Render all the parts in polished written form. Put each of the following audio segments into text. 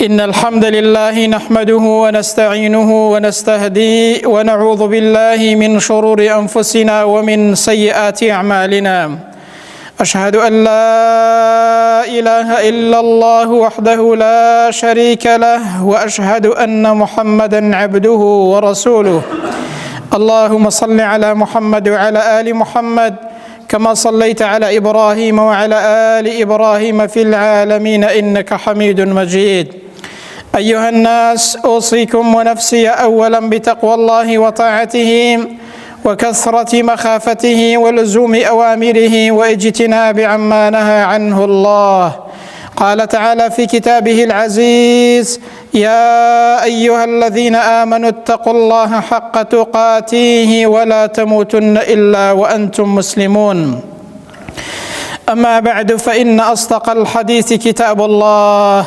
إن الحمد لله نحمده ونستعينه ونستهديه ونعوذ بالله من شرور أنفسنا ومن سيئات أعمالنا. أشهد أن لا إله إلا الله وحده لا شريك له، وأشهد أن محمدا عبده ورسوله. اللهم صل على محمد وعلى آل محمد كما صليت على إبراهيم وعلى آل إبراهيم في العالمين إنك حميد مجيد. أيها الناس، أوصيكم ونفسي أولا بتقوى الله وطاعته وكثرة مخافته ولزوم أوامره واجتناب عما نهى عنه الله. قال تعالى في كتابه العزيز: يا أيها الذين آمنوا اتقوا الله حق تقاته ولا تموتن إلا وأنتم مسلمون. أما بعد، فإن أصدق الحديث كتاب الله،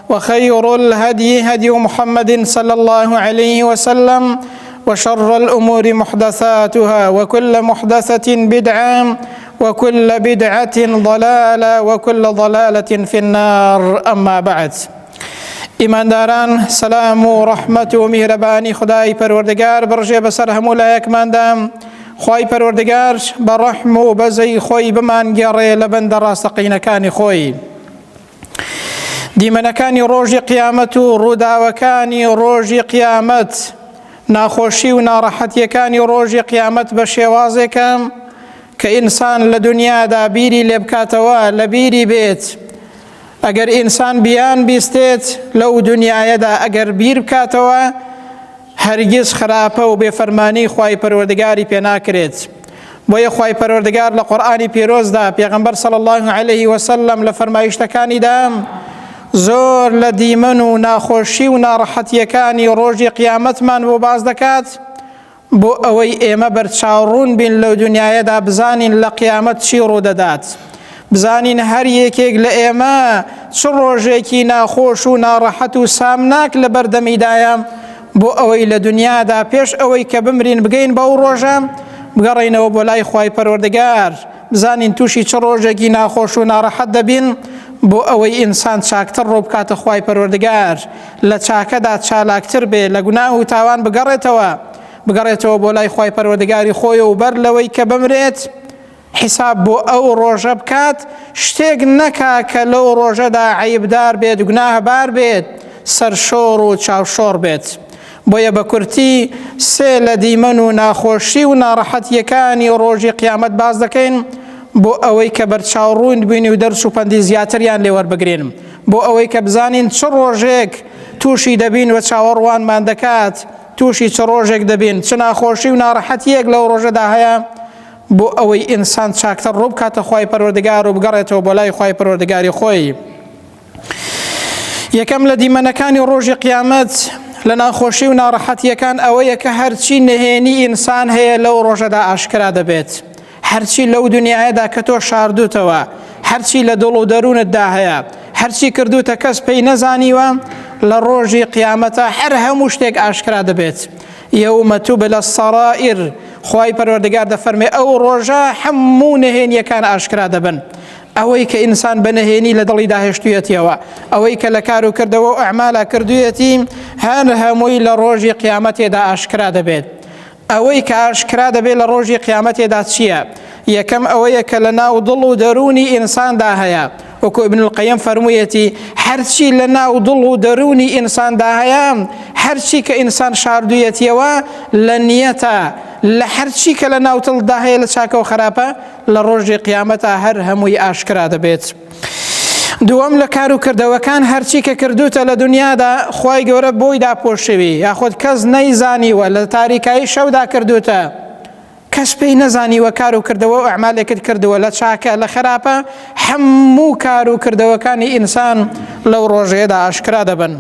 وخير الهدي هدي محمد صلى الله عليه وسلم، وشر الأمور محدثاتها، وكل محدثة بدعة، وكل بدعة ضلالة، وكل ضلالة في النار. أما بعد، ئیمانداران، سلام و ڕەحمەت و میهرەبانی خدای پەروەردگار بڕژێ بەسەر هەموو لایەکماندا. خوای پەروەردگار بە ڕەحم و بەزەی خۆی بمانگێڕێ لە بەندە ڕاستەقینەکانی خۆی. دیمەنەکانی ڕۆژی قیامەت و ڕووداوەکانی ڕۆژی قیامەت، ناخۆشی و ناڕەحەتیەکانی ڕۆژی قیامەت بە شێوازێکە کە ئینسان لە دنیادا بیری لێ بکاتەوە، لە بیری بێت. ئەگەر ئینسان بیان بیستێت لەو دنیایەدا، ئەگەر بیر بکاتەوە، هەرگیز خراپە و بێفەرمانی خوای پەروەردگاری پێ ناکرێت. بۆیە خوای پەروەردگار لە قورئانی پیرۆزدا پێغەمبەر صلی الله علیه وسلم لە فەرمایشتەکانیدا زۆر لە دیمەن و ناخۆشی و ناڕەحەتیەکانی ڕۆژی قیامەتمان بۆ باز دەکات، بۆ ئەوەی ئێمە بەرچاوڕوون بین لەو دنیایەدا، بزانین لە قیامەت چی ڕوودەدات، بزانین هەر یەکێک لە ئێمە چ ڕۆژێکی ناخۆش و ناڕەحەت و سامناک لە بەردەمیدایە، بۆ ئەوەی لە دنیادا پێش ئەوەی کە بمرین بگەین بەو ڕۆژە بگەڕینەوە بۆ لای خوای پەروەردگار، بزانین تووشی چ ڕۆژێکی ناخۆش و ناڕەحەت دەبین، بۆ ئەوەی ئینسان چاکتر ڕوو بکاتە خوای پەروەردگار، لە چاکەدا چالاکتر بێ، لە گوناه و تاوان بگەڕێتەوە بۆ لای خوای پەروەردگاری خۆی، و بەر لەوەی کە بمرێت حساب بۆ ئەو ڕۆژە بکات، شتێک نەکا کە لەو ڕۆژەدا عەیبدار بێت، گوناهبار بێت، سەرشۆڕ و چاوشۆڕ بێت. بۆیە بە کورتی سێ لە دیمەن و ناخۆشی و ناڕەحەتیەکانی ڕۆژی قیامەت باز دەکەین، بۆ ئەوەی کە بەرچاوڕوون ببین و دەرس و پەندی زیاتریان لێوەربگرین، بۆ ئەوەی کە بزانین چ ڕۆژێک تووشی دەبین و چاوەڕوانمان دەکات، تووشی چ ڕۆژێک دەبین، چ ناخۆشی و ناڕەحەتیەک لەو ڕۆژەدا هەیە، بۆ ئەوەی ئینسان چاکتر ڕوو بکاتە خوای پەروەردگار و بگەڕێتەوە بۆ لای خوای پەروەردگاری خۆی. یەکەم لە دیمەنەکانی ڕۆژی قیامەت لە ناخۆشی و ناڕەحەتیەکان ئەوەیە کە هەرچی نهێنی ئینسان هەیە لەو ڕۆژەدا ئاشکرا دەبێت. هەرچی لەو دنیایەدا کە تۆ شاردووتەوە، هەرچی لە دڵ و دەروونتدا هەیە، هەرچی کردوتە کەس پێی نەزانیوە، لە ڕۆژی قیامەتە هەر هەموو شتێک ئاشکرا دەبێت. یەومە تubla السەرائر، خوای پەروەردگار دەفەرمێ ئەو ڕۆژە هەموو نهێنیەکان ئاشکرا دەبن. ئەوەی کە ئینسان بە نهێنی لە دڵی داهێشتوویەتیەوە، ئەوەی کە لە کار و کردەوە و ئەعمالا کردوویەتی، هەر هەمووی لە ڕۆژی قیامەتێدا ئاشکرا دەبێت. ئەوەی کە ئاشکرا دەبێت لە ڕۆژی قیامەتێدا چییە؟ یەکەم ئەوەیە کە لە ناو دڵ و دەرونی ئینساندا هەیە، وەکو ئیبن القەییم فەرموویەتی هەرچی لە ناو دڵ و دەرونی ئینساندا هەیە، هەرچی کە ئینسان شاردوویەتیەوە لە نیەتە، لە هەرچی کە لە ناو دڵدا هەیە لە چاکە و خراپە، لە ڕۆژی قیامەتە هەر هەمووی ئاشکرا دەبێت. دووەم لە کار و کردەوەکان، هەرچی کە کردوتە لە دنیادا خوای گەورە بۆی داپۆشوی، یاخود کەس نەیزانیوە، لە تاریکایی شەودا کردوتە، کەس پێی نەزانیوە کار و کردەوە و ئەعمالێکت کردووە، لە چاکە لە خراپە، هەموو کار و کردەوەکانی ئینسان لەو ڕۆژەیەدا ئاشکرا دەبن.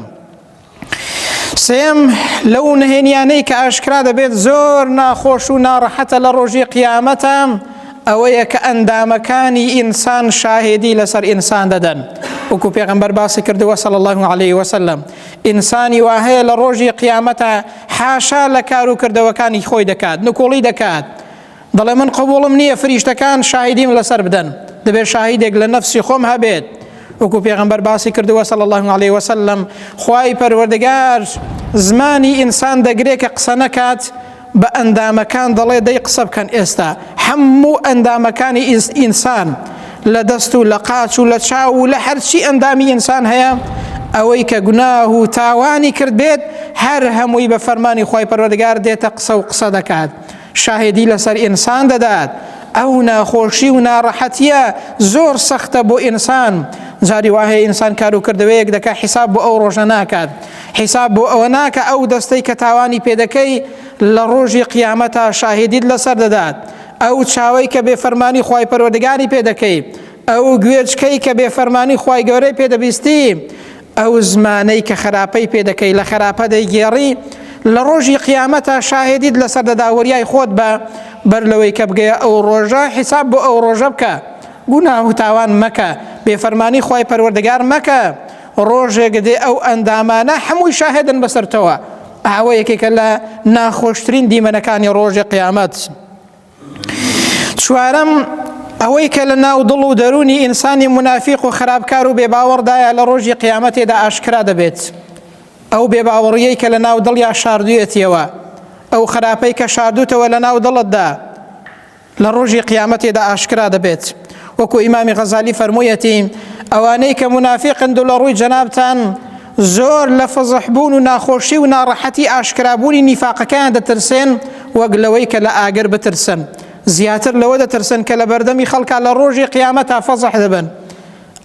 سێم لەو نهێنیانەی کە ئاشکرا دەبێت زۆر ناخۆش و ناڕەحەتە لە ڕۆژی قیامەتە، ئەوەیە کە ئەندامەکانی ئینسان شاهێدی لەسەر ئینسان دەدەن، وەکو پێغەمبەر باسی کردووە صلی الله علیه وسلم. ئینسانی وا هەیە لە ڕۆژی قیامەتە حاشا لە کار و کردەوەکانی خۆی دەکات، نکۆڵی دەکات، دەڵێ من قبوڵم نییە فریشتەکان شاهیدیم لەسەر بدەن، دەبێت شاهیدێک لە نەفسی خۆم هەبێت، وەکو پێغەمبەر باسی کردووە صلی الله عليه وسلم خوای پەروەردگار زمانی ئینسان دەگرێت کە قسە نەکات بە ئەندامەکان دەڵێ دەی قسە بکەن ئێستا هەموو ئەندامەکانی ئینسان لە دەست و لە قاچ و لە چاو و لە هەرچی ئەندامی ئینسان هەیە ئەوەی کە گوناه و تاوانی کرد بێت هەر هەمووی بە فەرمانی خوای پەروەردگار دێتە قسە و قسە دەکات شاهدی لەسەر ئینسان دەدات ئەو ناخۆشی و ناڕەحەتیە زۆر سەختە بۆ ئینسان جاری وایە ئینسان کار و کردەوەیەک دەکات حیساب بۆ ئەو ڕۆژە ناکات حیساب بۆ ئەوە ناکە ئەو دەستەی کە تاوانی پێدەکەی لە ڕۆژی قیامەتە شاهدیت لەسەر دەدات ئەو چاوەی کە بێفەرمانی خوای پەروەردگاری پێدەکەی ئەو گوێچکەی کە بێفەرمانی خوای گەورەی پێدەبیستی ئەو زمانەی کە خراپەی پێدەکەی لە خراپە دەیگێڕی لە ڕۆژی قیامەتە شاهدیت لەسەر دەدا وەریای خۆت بە بەر لەوەی کە بگەیە ئەو ڕۆژە حیساب بۆ ئەو ڕۆژە بکە گوناه و تاوان مەکە بێفەرمانی خوای پەروەردگار مەکە ڕۆژێک دێ ئەو ئەندامانە هەمووی شاهدن بەسەرتەوە ئەوە یەکێکە لە ناخۆشترین دیمەنەکانی ڕۆژی قیامەت چوارەم ئەوەی کە لە ناو دڵ و دەرونی ئینسانی منافق و خراپکار و بێباوەڕدایە لە ڕۆژی قیامەتێدا ئاشکرا دەبێت ئەو بێباوەڕیەی کە لە ناو دڵیا شاردوویەتیەوە ئەو خراپەی کە شاردووتەوە لە ناو دڵتدا لە ڕۆژی قیامەتێدا ئاشکرا دەبێت وەکو ئیمامی غەزالی فەرموویەتی ئەوانەی کە منافقن و لە ڕووی جەنابتان زۆر لە فەزەحبوون و ناخۆشی و ناڕەحەتی ئاشکرابوونی نیفاقەکەیان دەترسێن وەک لەوەی کە لە ئاگر بترسن زیاتر لەوە دەترسن کە لە بەردەمی خەڵکا لە ڕۆژی قیامەتا فەزەح دەبن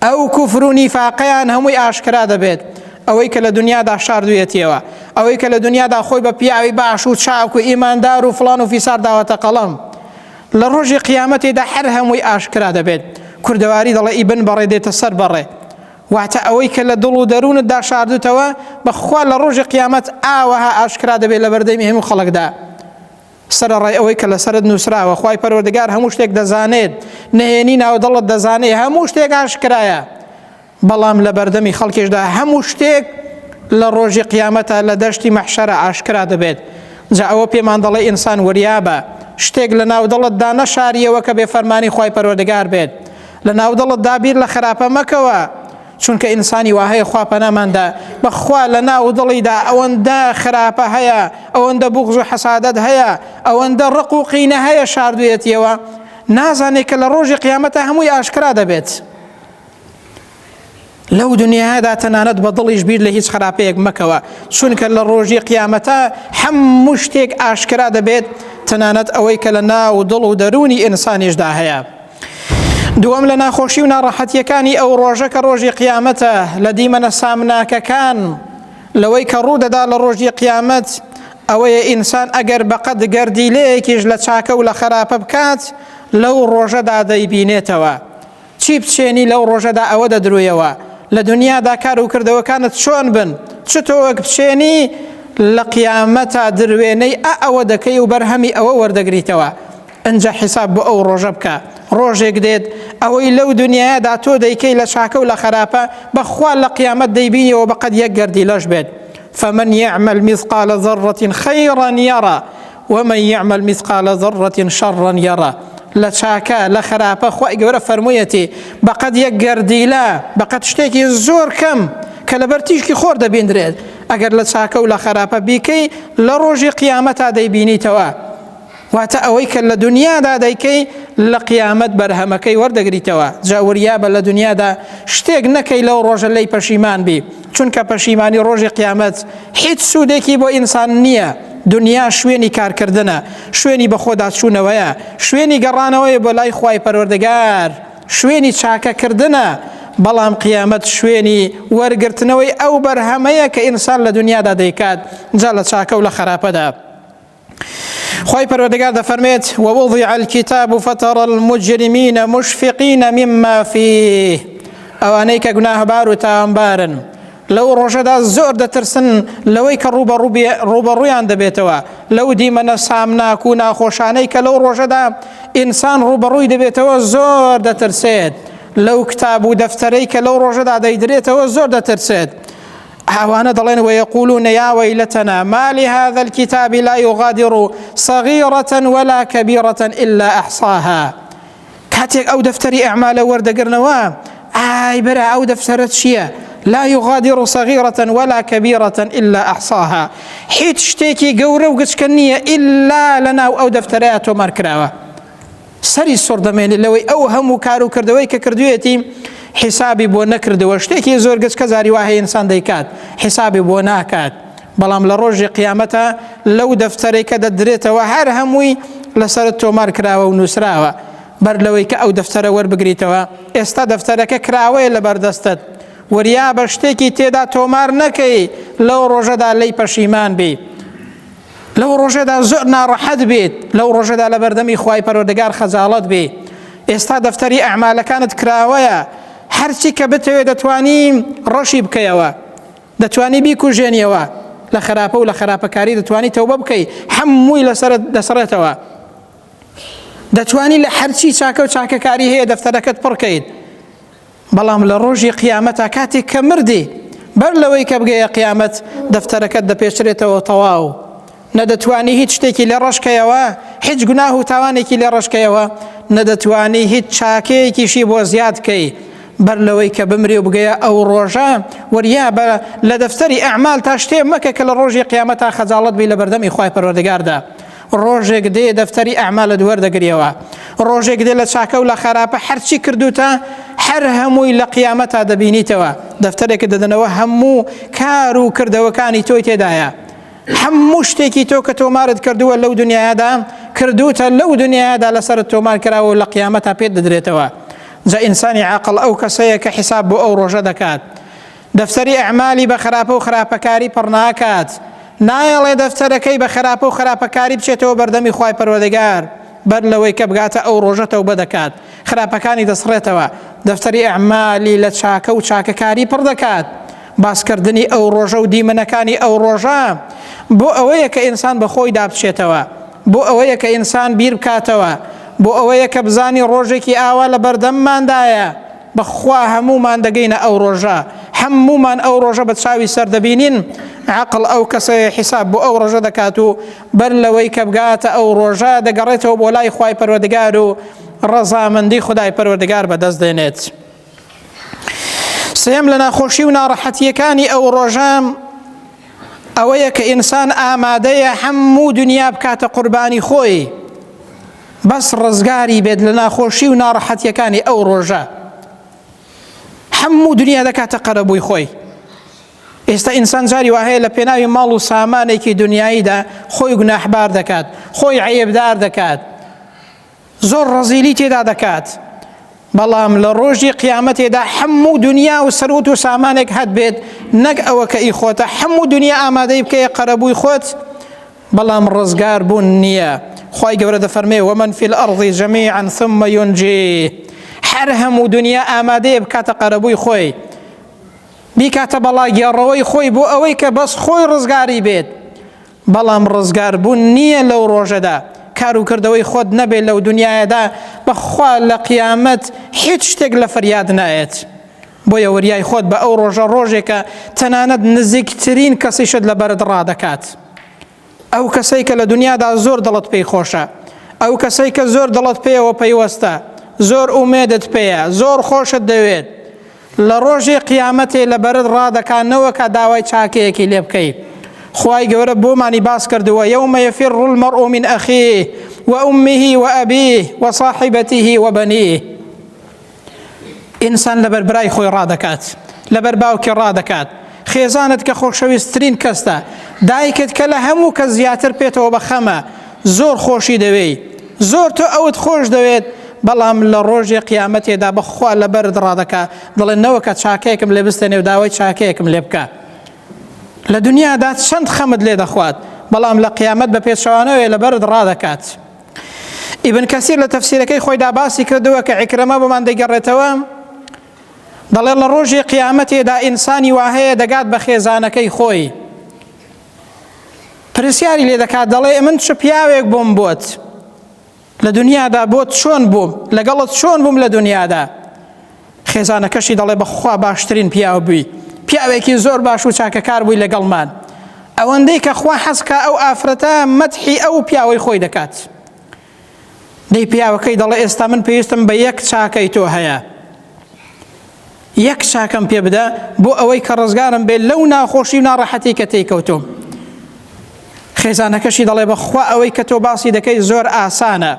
ئەو کوفر و نیفاقەیان هەمووی ئاشکرا دەبێت ئەوەی کە لە دنیادا شاردوویەتیەوە ئەوەی کە لە دنیادا خۆی بە پیاوی باش و چاک و ئیماندار و فڵان و فیسار داوەتە قەڵەم لە ڕۆژی قیامەتێدا هەر هەمووی ئاشکرا دەبێت کوردەواری دەڵێ ئیبن بەڕێ دێتە سەر بەڕێ واتە ئەوەی کە لە دڵ و دەروونتدا شاردوتەوە بەخوا لە ڕۆژی قیامەت ئاوەها ئاشکرا دەبێت لە بەردەمی هەموو خەڵکدا سەرڕای ئەوەی کە لەسەرت نووسراوە خوای پەروەردگار هەموو شتێک دەزانێت نهێنی ناو دڵت دەزانێت هەموو شتێک ئاشکرایە بەڵام لە بەردەمی خەڵکیشدا هەموو شتێک لە ڕۆژی قیامەتە لە دەشتی مەحشەرە ئاشکرا دەبێت جا ئەوە پێمان دەڵێ ئینسان وریابە شتێک لە ناو دڵتدا نەشاریەوە کە بێفەرمانی خوای پەروەردگار بێت لە ناو دڵتدا بیر لە خراپە مەکەوە چونکە ئینسانی وهەیە خوا پەناماندا بەخوا لە ناو دڵیدا ئەوەندە خراپە هەیە ئەوەندە بوغز و حەسادەت هەیە ئەوەندە ڕق و قینە هەیە شاردوویەتیەوە نازانێت کە لە ڕۆژی قیامەتە هەمووی ئاشکرا دەبێت لەو دنیادا تەنانەت بە دڵیش بیر لە هیچ خراپەیەک مەکەوە چونکە لە ڕۆژی قیامەتە هەموو شتێک ئاشکرا دەبێت تەنانەت ئەوەی کە لە ناو دڵ و دەرونی ئینسانیشدا هەیە دووەم لە ناخۆشی و ناڕەحەتیەکانی ئەو ڕۆژە کە ڕۆژی قیامەتە لە دیمەنە سامناکەکان لەوەی کە ڕوودەدا لە ڕۆژی قیامەت ئەوەیە ئینسان ئەگەر بەقەد گەردیلەیەکیش لە چاکە و لە خراپە بکات لەو ڕۆژەدا دەیبینێتەوە چی بچێنی لەو ڕۆژەدا ئەوە دەدرویەوە لە دنیادا کار و کردەوەکانت چۆن بن چتۆوەک بچێنی لە قیامەتە دروێنەی ئەوە دەکەی و بەرهەمی ئەوە وەردەگریتەوە ئەنجا حیساب بۆ ئەو ڕۆژە بکە ڕۆژێک دێت ئەوەی لەو دنیادا تۆ دەیکەی لە چاکە و لە خراپە بەخوا لە قیامەت دەیبینیەوە بەقەد یەک گەردی لەش بێت فمن يعمل مثقال ذرة خيرا يرى ومن يعمل مثقال ذرة شرا يرى لە چاکە لە خراپە خوای گەورە فەرموویەتی بەقەد یەک گەردیلە بەقەد شتێکی زۆر کەم کە لەبەر تیشکی خۆر دەبیندرێت ئەگەر لە چاکە و لە خراپە بیکەی لە ڕۆژی قیامەتا دەیبینیتەوە واتە ئەوەی کە لە دنیادا دەیکەی لە قیامەت بەرهەمەکەی وەردەگریتەوە جاوریابە لە دنیادا شتێک نەکەی لەو ڕۆژە لەی پەشیمان بی چونکە پەشیمانی ڕۆژی قیامەت هیچ سوودێکی بۆ ئینسان نییە دنیا شوێنی کارکردنە شوێنی بە خۆدا چوونەوەیە شوێنی گەڕانەوەی بۆ لای خوای پەروەردگار شوێنی چاکەکردنە بەڵام قیامەت شوێنی وەرگرتنەوەی ئەو بەرهەمەیە کە ئینسان لە دنیادا دەیکات جا لە چاکە و لە خراپەدا خوای پەروەردگار دەفەرمێت ووضع الكتاب فترى المجرمين مشفقين مما فيه ئەوانەی کە گوناهبار و تاوانبارن لەو ڕۆژەدا زۆر دەترسن لەوەی کە ڕوبەڕوویان دەبێتەوە لەو دیمەنە سامناک و ناخۆشانەی کە لەو ڕۆژەدا ئینسان ڕوبەڕووی دەبێتەوە زۆر دەترسێت لەو کتاب و دەفتەرەی کە لەو ڕۆژەدا دەیدرێتەوە زۆر دەترسێت ئەوانە دەڵێن ويقولون يا ويلتنا ما لهذا الكتاب لا يغادر صغيرة ولا كبيرة إلا أحصاها کاتێک ئەو دەفتەری ئەعمالە وەردەگرنەوە ئای بەرە ئەو دەفتەرە چییە؟ لا يغادر صغيرة ولا كبيرة إلا أحصاها. هیچ شتێکی گەورە و گچکە نییە ئیلا لەناو ئەو دەفتەرەیە تۆمار کراوە. سەری سوڕ دەمێنێت لەوەی ئەو هەموو کار و کردەوەی کە کردوێتی حیسابی بۆ نەکردەوە. شتێکی زۆر گچکە زاری وایە ئینسان دەیکات حیسابی بۆ ناکات، بەڵام لە ڕۆژی قیامەتە لەو دەفتەرەی کە دەدرێتەوە هەر هەمووی لەسەر تۆمار کراوە و نووسراوە بەر لەوەی کە ئەو دەفتەرە وەربگریتەوە. ئێستا دەفتەرەکە کراوەیە لە بەردەستت، وریا بە شتێکی تێدا تۆمار نەکەی لەو ڕۆژەدا لی پەشیمان بێ، لەو ڕۆژەدا زۆر ناڕەحەت بێت، لەو ڕۆژەدا لە بەردەمی خوای پەروەردگار خەجاڵەت بێ. ئێستا دەفتەری ئەعمالەکانت کراوەیە، هەرچی کە بتەوێت دەتوانی ڕەشی بکەیەوە، دەتوانی بیکوژێنیەوە، لە خراپە و لە خراپەکاری دەتوانی تەوبە بکەی، هەمووی لەسەرت دەسڕێتەوە. دەتوانی لە هەرچی چاکە و چاکەکاری هەیە دەفتەرەکەت پڕکەیت. بەڵام لە ڕۆژی قیامەتە کاتێک کە مردی بەر لەوەی کە بگەیە قیامەت دەفتەرەکەت دەپێچرێتەوە تەواو، نەدەتوانی هیچ شتێکی لێ ڕەشکەیەوە، هیچ گوناه و تاوانێکی لێ ڕەشکەیەوە، نەدەتوانی هیچ چاکەیەکیشی بۆ زیاد بکەی بەر لەوەی کە بمری و بگەیە ئەو ڕۆژە. وریا بە لە دەفتەری ئەعمال تا شتێ مەکە کە لە ڕۆژی قیامەتە خەجاڵەت بی لە بەردەمی خوای پەروەردگاردا. ڕۆژێک دێ دەفتەری ئەعمالت وەردەگریەوە، ڕۆژێک دێ لە چاکە و لە خراپە هەرچی کردوتە هەر هەمووی لە قیامەتە دەبینیتەوە. دەفتەرێکت دەدەنەوە هەموو کار و کردەوەکانی تۆی تێدایە، هەموو شتێکی تۆ کە تۆمارت کردووە لەو دنیادا کردوتە لەو دنیادا لەسەرت تۆمار کراوە و لە قیامەتە پێت دەدرێتەوە. جا ئینسانی عاقڵ ئەو کەسەیە کە حیساب بۆ ئەو ڕۆژە دەکات، دەفتەری ئەعمالی بە خراپە و خراپەکاری پڕ ناکات، نایەڵێ دەفتەرەکەی بە خراپە و خراپەکاری بچێتەوە بەردەمی خوای پەروەردگار بەر لەوەی کە بگاتە ئەو ڕۆژە تەوبە دەکات، خراپەکانی دەسڕێتەوە. دەفتەری ئەعمالی لە چاکە و چاکەکاری پڕ دەکات، باسکردنی ئەو ڕۆژە و دیمەنەکانی ئەو ڕۆژە بۆ ئەوەیە کە ئینسان بەخۆی دابچێتەوە، بۆ ئەوەیە کە ئینسان بیر بکاتەوە، بۆ ئەوەیە کە بزانی ڕۆژێکی ئاوا لە بەردەمماندایە بەخوا هەمومان دەگەینە ئەو ڕۆژە، هەمومان ئەو ڕۆژە بە چاوی سەر دەبینین. عقل ئەو کەسەیە حیساب بۆ ئەو ڕۆژە دەکات و بەر لەوەی کە بگاتە ئەو ڕۆژە دەگەڕێتەوە بۆ لای خوای پەروەردگار و ڕەزامەندی خودای پەروەردگار بەدەست دێنێت. سێم لە ناخۆشی و ناڕەحەتیەکانی ئەو ڕۆژە ئەوەیە کە ئینسان ئامادەیە هەموو دنیا بکاتە قوربانی خۆی بەس ڕزگاری بێت لە ناخۆشی و ناڕەحەتیەکانی ئەو ڕۆژە. هەموو دنیا دەکاتە قەرەبووی خۆی. ئێستا ئینسان جاری وهەیە لە پێناوی ماڵ و سامانێکی دنیاییدا خۆی گوناحبار دەکات، خۆی عەیبدار دەکات، زۆر ڕەزیلی تێدا دەکات. بەڵام لە ڕۆژی قیامەتێدا هەموو دنیا و سەروت و سامانێک هەت بێت، نەک ئەوە کە ئیخۆتە هەموو دنیا ئامادەی بکەیە قەرەبووی خۆت، بەڵام ڕزگار بوون نییە. خوای گەورە دەفەرمێ ومن فی الأرض جەمیعا ثم ينجيه، هەر هەموو دنیا ئامادەیە بکاتە قەرەبووی خۆی، بیکاتە بەڵای گێڕەوەی خۆی بۆ ئەوەی کە بەس خۆی ڕزگاری بێت، بەڵام ڕزگار بوون نییە لەو ڕۆژەدا. کار و کردەوەی خۆت نەبێت لەو دنیاەدا بەخوا لە قیامەت هیچ شتێک لە فەریاد نایەت. بۆیە وریای خۆت بە ئەو ڕۆژە ڕۆژێکە تەنانەت نزیکترین کەسیشت لە بەرت ڕادەکات. ئەو کەسەی کە لە دنیادا زۆر دڵت پێی خۆشە، ئەو کەسەی کە زۆر دڵت پێیەوە پەیوەستە، زۆر ئومێدت پێیە، زۆر خۆشت دەوێت، لە ڕۆژی قیامەتێ لە بەرت ڕادەکانەوە کە داوای چاکەیەکی لێ بکەیت. خوای گەورە بۆمانی باس کردووە یومە یەفیڕ المەرء من ئەخیه وأمه وأبيه وصاحبته وبنيه. ئینسان لەبەر برای خۆی ڕادەکات، لەبەر باوکی ڕادەکات، خێزانت کە خۆشەویستترین کەستە، دایکت کە لە هەموو کە زیاتر پێتەوە بەخەمە، زۆر خۆشی دەوێت، زۆر تۆ ئەوت خۆش دەوێت، بەڵام لە ڕۆژی قیامەتێدا بەخوا لەبەرت ڕادەکا، دڵێن نەوە کە چاکەیەکم لێ بستێنێ و داوای چاکەیەکم لێ بکە. لە دنیادا چەند خەمت لێ دەخوات، بەڵام لە قیامەت بە پێچەوانەوەی لەبەرت ڕادەکات. ئیبن کەسیر لە تەفسیرەکەی خۆیدا باسی کردووە کە عیکرەمە بۆمان دەگەڕێتەوە، دەڵێ لە ڕۆژی قیامەتێدا ئینسانی وهەیە دەگات بە خێزانەکەی خۆی، پرسیاری لێ دەکات، دەڵێ من چ پیاوێک بووم بۆت لە دنیادا، بۆت چۆن بووم، لەگەڵت چۆن بووم لە دنیادا. خێزانەکەشی دەڵێ بەخوا باشترین پیاو بووی، پیاوێکی زۆر باش و چاکەکار بووی لەگەڵمان. ئەوەندەی کە خوا حەزکە ئەو ئافرەتە مەدحی ئەو پیاوەی خۆی دەکات. دەی پیاوەکەی دەڵێ ئێستا من پێویستم بە یەک چاکەی تۆ هەیە، یەک چاکەم پێ بدە بۆ ئەوەی کە ڕزگارم بێت لەو ناخۆشی و ناڕەحەتی کە تێیکەوتوم. خێزانەکەشی دەڵێ بەخوا ئەوەی کە تۆ باسی دەکەی زۆر ئاسانە،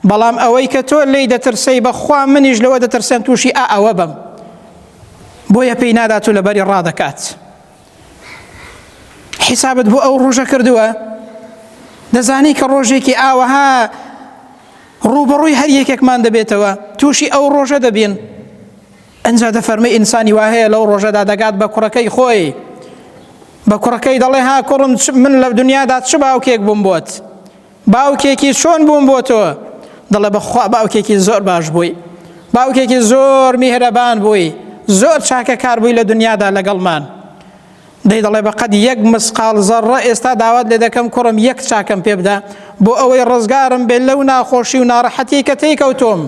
بەڵام ئەوەی کە تۆ لێی دەترسەی بەخوا منیش لەوە دەترسێم تووشی ئەوە بم، بۆیە پێی نادات و لەبەری ڕادەکات. حیسابت بۆ ئەو ڕۆژە کردووە؟ دەزانی کە ڕۆژێکی ئاوەها ڕوبەڕووی هەر یەکێکمان دەبێتەوە، تووشی ئەو ڕۆژە دەبین. ئەنجا دەفەرمێ ئینسانی وا هەیە لەو ڕۆژەدا دەگات بە کوڕەکەی خۆی، بە کوڕەکەی دەڵێ ها کوڕم من لە دنیادا چ باوکێک بووم بۆت، باوکێکی چۆن بووم بۆ تۆ؟ دەڵێ بەخوا باوکێکی زۆر باش بووی، باوکێکی زۆر میهرەبان بووی، زۆر چاکە کار بووی لە دنیادا لەگەڵمان. دەڵێ بەقەد یەک مسقال زەڕە ئێستا داوات لێ دەکەم کوڕم یەک چاکەم پێ بدە بۆ ئەوەی ڕزگارم بێت لەو ناخۆشی و ناڕەحەتی کە تێیکەوتوم.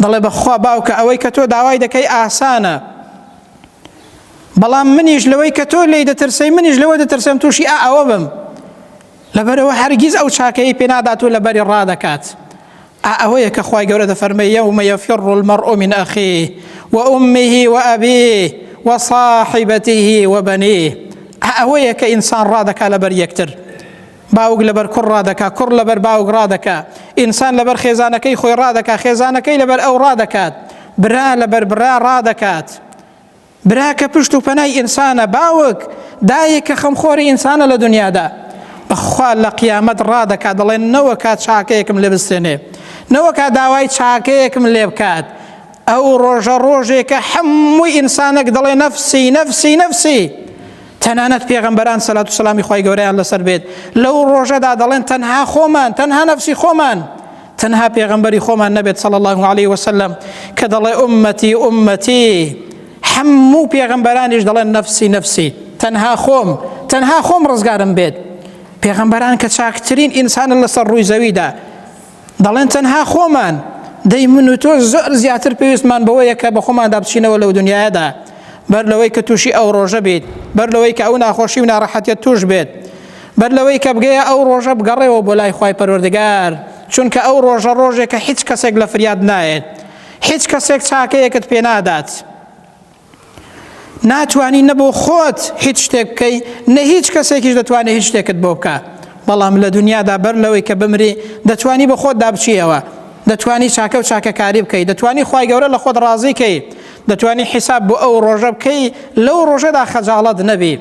دەڵێ بەخوا باوکە ئەوەی کە تۆ داوای دەکەی ئاسانە، بەڵام منیش لەوەی کە تۆ لێی دەترسەی منیش لەوە دەترسێم تووشی ئەوە بم، لەبەرەوە هەرگیز ئەو چاکەی پێ نادات و لەبەری ڕادەکات. ئەوەیە کە خوای گەورە دەفەرمێ یەومە یەفیڕ المەرء من ئەخیه وأمه وأبيه وصاحبته وبنيه. ئەوەیە کە ئینسان ڕادەکا لەبەر یەکتر، باوک لەبەر کوڕ ڕادەکا، کوڕ لەبەر باوک ڕادەکا، ئینسان لەبەر خێزانەکەی خۆی ڕادەکا، خێزانەکەی لەبەر ئەو ڕادەکات، برا لەبەر برا ڕادەکات. برا کە پشت و پەنای ئینسانە، باوک دایک کە خەمخۆری ئینسانە لە دنیادا، بەخوا لە قیامەت ڕادەکات، دەڵێن نەوەکات چاکەیەکم لێ بستێنێ، نەوەکات داوای چاکەیەکم لێ بکات. ئەو ڕۆژە ڕۆژێکە هەمووی ئینسانێک دەڵێ نەفسی نەفسی نەفسی. تەنانەت پێغەمبەران سەلات و سەلامی خوای گەورەیان لەسەر بێت لەو ڕۆژەدا دەڵێن تەنها خۆمان، تەنها نەفسی خۆمان، تەنها پێغەمبەری خۆمان نەبێت صلی الله عليه وسلم کە دەڵێ ئومەتی ئومەتی. هەموو پێغەمبەرانیش دەڵێن نەفسی نەفسی، تەنها خۆم ڕزگارم بێت. پێغەمبەران کە چاکترین ئینسانن لەسەر ڕووی زەویدا دەڵێن تەنها خۆمان. دەی من و تۆ زۆر زیاتر پێویستمان بەوەیە کە بە خۆمان دابچینەوە لەو دنیادا، بەر لەوەی کە تووشی ئەو ڕۆژە بێت، بەر لەوەی کە ئەو ناخۆشی و ناڕەحەتیەت توش بێت، بەر لەوەی کە بگەیە ئەو ڕۆژە بگەڕێەوە بۆ لای خوای پەروەردگار، چونکە ئەو ڕۆژە ڕۆژێکە هیچ کەسێک لە فریاد نایێت، هیچ کەسێک چاکەیەکت پێ نادات. ناتوانی نەبۆ خۆت هیچ شتێک بکەی، نە هیچ کەسێکیش دەتوانێت هیچ شتێکت بۆ بکە. بەڵام لە دنیادا بەر لەوەی کە بمری دەتوانی بە خۆت دابچیەوە، دەتوانی چاکە و چاکەکاری بکەیت، دەتوانی خوای گەورە لە خۆت ڕازی کەیت، دەتوانی حیساب بۆ ئەو ڕۆژە بکەی، لەو ڕۆژەدا خەجاڵەت نەبی.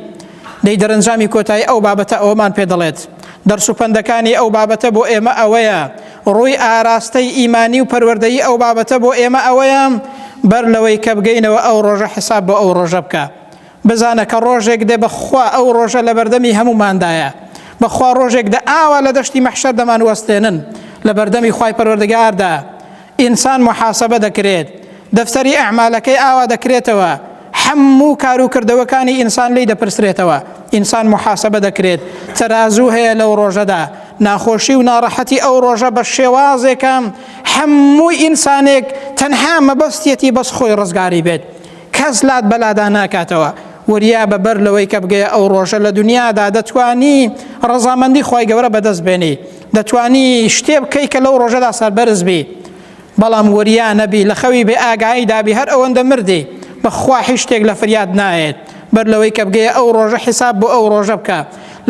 دەی دەرەنجامی کۆتایی ئەو بابەتە ئەوەمان پێ دەڵێت. دەرس و پەندەکانی ئەو بابەتە بۆ ئێمە ئەوەیە، ڕووی ئاراستەی ئیمانی و پەروەردەیی ئەو بابەتە بۆ ئێمە ئەوەیە، بەر لەوەی کە بگەینەوە ئەو ڕۆژە حیساب بۆ ئەو ڕۆژە بکە. بزانە کە ڕۆژێک دێ بەخوا ئەو ڕۆژە لە بەردەمی هەموماندایە، بەخوا ڕۆژێک دە ئاوا لە دەشتی مەحشەر دەمان وەستێنن لە بەردەمی خوای پەروەردگاردا. ئینسان محاسبە دەکرێت، دەفتەری ئەعمالەکەی ئاوا دەکرێتەوە، هەموو کار و کردەوەکانی ئینسان لی دەپرسرێتەوە، ئینسان محاسبە دەکرێت. تەرازوو هەیە لەو ڕۆژەدا، ناخۆشی و ناڕەحەتی ئەو ڕۆژە بە شێوازێکە هەمووی ئینسانێک تەنها مەبەستیەتی بەس خۆی ڕزگاری بێت، کەس لات بەلادا ناکاتەوە. وریا بەبەر لەوەی کە بگەیە ئەو ڕۆژە لە دنیادا دەتوانی ڕەزامەندی خوای گەورە بەدەست بێنی، دەتوانی شتێ بکەی کە لەو ڕۆژەدا سەربەرز بی. بەڵام وریا نەبی، لە خەوی بێ ئاگایی دابی، هەر ئەوەندە مردی، بەخوا هیچ شتێک لە فریاد نایێت. بەر لەوەی کە بگەیە ئەو ڕۆژە حیساب بۆ ئەو ڕۆژە بکە.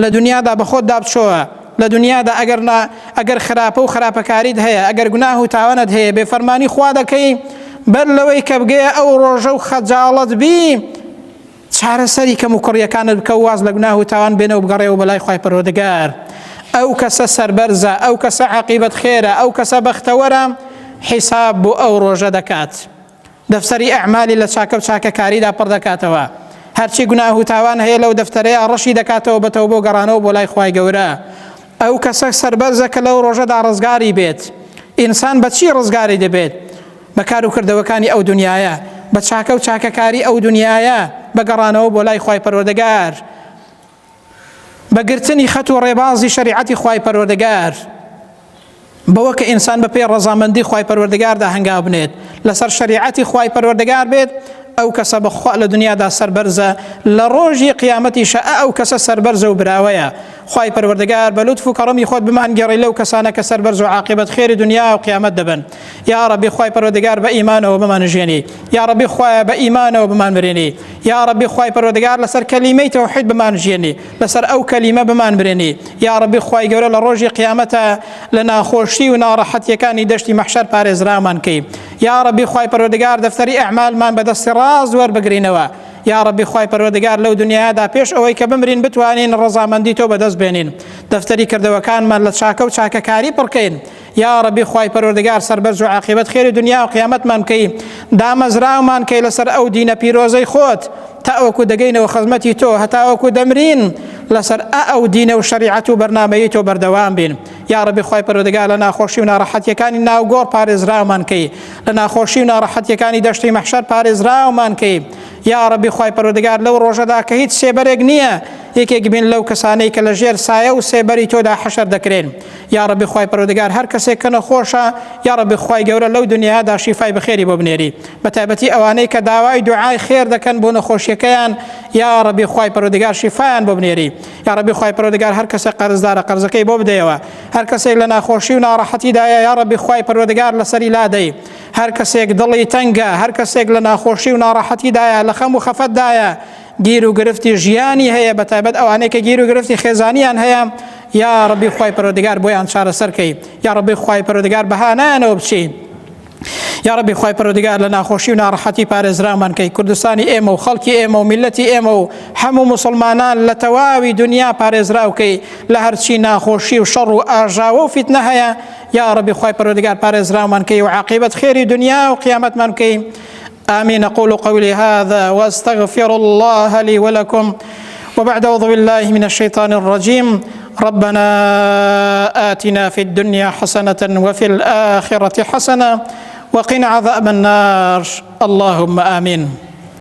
لە دنیادا بە خۆت دابچۆوە، لە دنیادا ئەگەر خراپە و خراپەکاریت هەیە، ئەگەر گوناه و تاوانت هەیە، بێفەرمانی خوا دەکەی، بەر لەوەی کە بگەیە ئەو ڕۆژە و خەجاڵت بی، چارەسەری کەم و کوڕیەکانت بکە و واز لە گوناه و تاوان بێنە و بگەڕێەوە بەلای خوای پەروەردگار. ئەو کەسە سەربەرزە، ئەو کەسە عاقیبەت خێرە، ئەو کەسە بەختەوەرە، حیساب بۆ ئەو ڕۆژە دەکات. دەفتەری ئەعمالی لە چاکە و چاکەکاریدا پڕ دەکاتەوە، هەرچی گوناه و تاوان هەیە لەو دەفتەرەیە ڕەشی دەکاتەوە بەتەوە بۆ گەڕانەوە بۆ لای خوای گەورە. ئەو کەسە سەربەرزە کە لەو ڕۆژەدا ڕزگاری بێت. ئینسان بە چی ڕزگاری دەبێت؟ بە کار و کردەوەکانی ئەو دنیایە، بە چاکە و چاکەکاری ئەو دنیایە، بە گەڕانەوە بۆ لای خوای پەروەردگار، بە گرتنی خەت و ڕێبازی شەریعەتی خوای پەروەردگار، بەوە کە ئینسان بە پێی ڕەزامەندی خوای پەروەردگاردا هەنگاو بنێت، لەسەر شەریعەتی خوای پەروەردگار بێت. ئەو کەسە بەخوا لە دنیادا سەربەرزە، لە ڕۆژی قیامەتیشە ئەو کەسە سەربەرزە و براوەیە. خوای پەروەردگار بە لوتف و کەڕەمی خۆت بمانگەڕی لەو کەسانە کە سەربەرز و عاقبەت خێری دنیا و قیامەت دەبن. یا ربی خوای پەروەردگار بە ئیمانەوە بمانژێنی. یا ربی خوای بە ئیمانەوە بمانبرێنی. یا ربی خوای پەروەردگار لەسەر کەلیمەی تەوحید بمانژێنی، لەسەر ئەو کەلیمە بمانبرێنی. یا ربی خوای گەورە لە ڕۆژی قیامەتە لە ناخۆشی و ناڕەحەتیەکانی دەشتی مەحشەر پارێزرامان کەی. یا ربی خوای پەروەردگار دەفتەری ئەعمالمان بەدەستی ڕاست وەربگرینەوە. یا ربی خوای پەروەردگار لەو دنیادا پێش ئەوەی کە بمرین بتوانین ڕەزامەندی تۆ بەدەست بێنین، دەفتەری کردەوەکانمان لە چاکە و چاکەکاری پڕکەین. یا ربی خوای پەروەردگار سەربەرز و عاقبەت خێری دنیا و قیامەتمان کەی، دامەزراومان کەی لەسەر ئەو دینە پیرۆزەی خۆت تا ئەوەکو دەگەینەوە خزمەتی تۆ، هەتاوەکو دەمرین لەسەر ئەو دینە و شەریعەت و بەرنامەی تۆ بەردەوام بین. یا ربی خوای پەروەردگار لە ناخۆشی و ناڕەحەتیەکانی ناوگۆڕ پارێزراومان کەی، لە ناخۆشی و ناڕەحەتیەکانی دەشتی مەحشەر پارێزراومان کەی. یا ربی خوای پەروەردگار لەو ڕۆژەدا کە هیچ سێبەرێک نییە، یەکێک بین لەو کەسانەی کە لە ژێر سایە و سێبەری تۆدا حەشەر دەکرێن. یا ربی خوای پەروەردگار هەر کەسێک کە نەخۆشە، یا ربی خوای گەورە لەو دنیادا شیفای بەخێری بۆ بنێری، بەتایبەتی ئەوانەی کە داوای دوعای خێر دەکەن بۆ نەخۆشیەکەیان، یا ربی خوای پەروەردگار شیفایان بۆ بنێری. یا ربی خوای پەروەردگار هەر کەسێک قەرزدارە قەرزەکەی بۆ بدەیەوە، هەر کەسێک لە ناخۆشی و ناڕەحەتیدایە، یا ربی خوای پەروەردگار لەسەری لادەی، هەر کەسێک دڵی تەنگە، هەر کەسێک لە ناخۆشی و ناڕەحەتیدایە، لە خەم و خەفەتدایە، گیر و گرفتی ژیانی هەیە، بەتایبەت ئەوانەی کە گیر و گرفتی خێزانیان هەیە، یا ربی خوای پەروەردگار بۆیان چارەسەرکەی. یا ربی خوای پەروەردگار بەهانایانەوە بچین. یا ربی خوای پەروەردگار لە ناخۆشی و ناڕەحەتی پارێزرامان کەی، کوردستانی ئێمە و خەڵکی ئێمە و میلەتی ئێمە و هەموو موسڵمانان لە تەواوی دنیا پارێزراوکەی لە هەرچی ناخۆشی و شەڕ و ئاژاوە و فیتنە هەیە. یا ربی خوای پەروەردگار پارێزرامان کەی و عاقبەت خێری دنیا و قیامەتمان کەی. آمين. أقول قولي هذا وأستغفر الله لي ولكم، وبعد أعوذ بالله من الشيطان الرجيم. ربنا آتنا في الدنيا حسنة وفي الآخرة حسنة وقنا عذاب النار. اللهم آمين.